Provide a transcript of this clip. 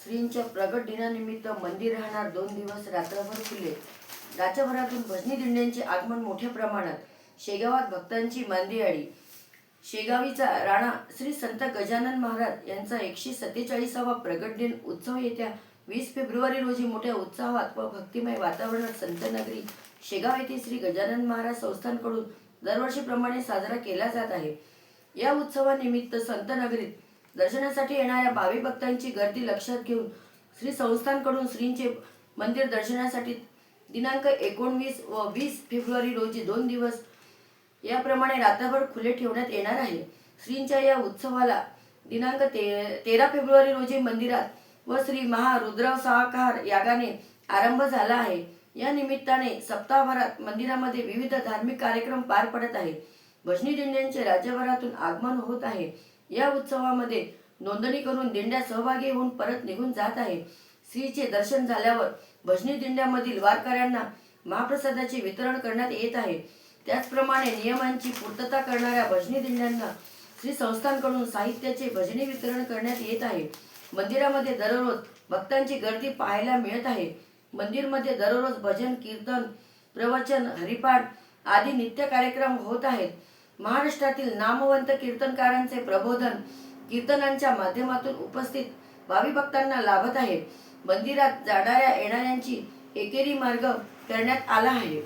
श्रींच्या प्रगट दिनानिमित्त मंदिर राहणार 2 दिवस रात्रभर खुले. राज्यभरातून भजनी दिंड्यांचे आगमन मोठ्या प्रमाणात. शेगावात भक्तांची मांदियाळी. शेगावीचा राणा श्री संत गजानन महाराज यांचा 147वा प्रगट दिन उत्सव येत्या 20 फेब्रुवारी रोजी मोठ्या उत्साहात व भक्तिमय वातावरणात संतनगरी शेगाव येथे श्री गजानन महाराज संस्थानकडून दरवर्षीप्रमाणे साजरा केला जात आहे. या उत्सवानिमित्त संतनगरीत दर्शनासाठी येणाऱ्या भाविक भक्तांची गर्दी लक्षात घेऊन श्री संस्थानकडून श्रींचे मंदिर दर्शनासाठी दिनांक 19 व 20 फेब्रुवारी रोजी 2 दिवस याप्रमाणे रात्रभर खुले ठेवण्यात येणार आहे. श्रींच्या या उत्सवाला दिनांक 13 फेब्रुवारी रोजी मंदिरात व श्री महारुद्रावतार यागाने आरंभ झाला आहे. या निमित्ताने सप्ताहभरात मंदिरामध्ये विविध धार्मिक कार्यक्रम पार पडत आहेत. भजनी दिंड्यांचे राज्यभरातून आगमन होत आहे. या उत्सवामध्ये नोंदणी करून दिंड्या सहभागी होऊन परत निघून जात आहे. श्रीचे दर्शन झाल्यावर भजनी दिंड्यामधील वारकऱ्यांना महाप्रसादाचे वितरण करण्यात येत आहे. त्याचप्रमाणे नियमांची पूर्तता करणाऱ्या भजनी दिंड्यांना श्री संस्थानकडून साहित्याचे भजनी वितरण करण्यात येत आहे. मंदिरामध्ये दररोज भक्तांची गर्दी पाहायला मिळत आहे. मंदिरमध्ये दररोज भजन, कीर्तन, प्रवचन, हरिपाठ आदी नित्य कार्यक्रम होत आहेत. महाराष्ट्रातील नामवंत कीर्तनकारांचे प्रबोधन कीर्तनांच्या माध्यमातून उपस्थित भावी भक्तांना लाभत आहे. मंदिरात जाणाऱ्या येणाऱ्यांची एकेरी मार्ग करण्यात आला आहे.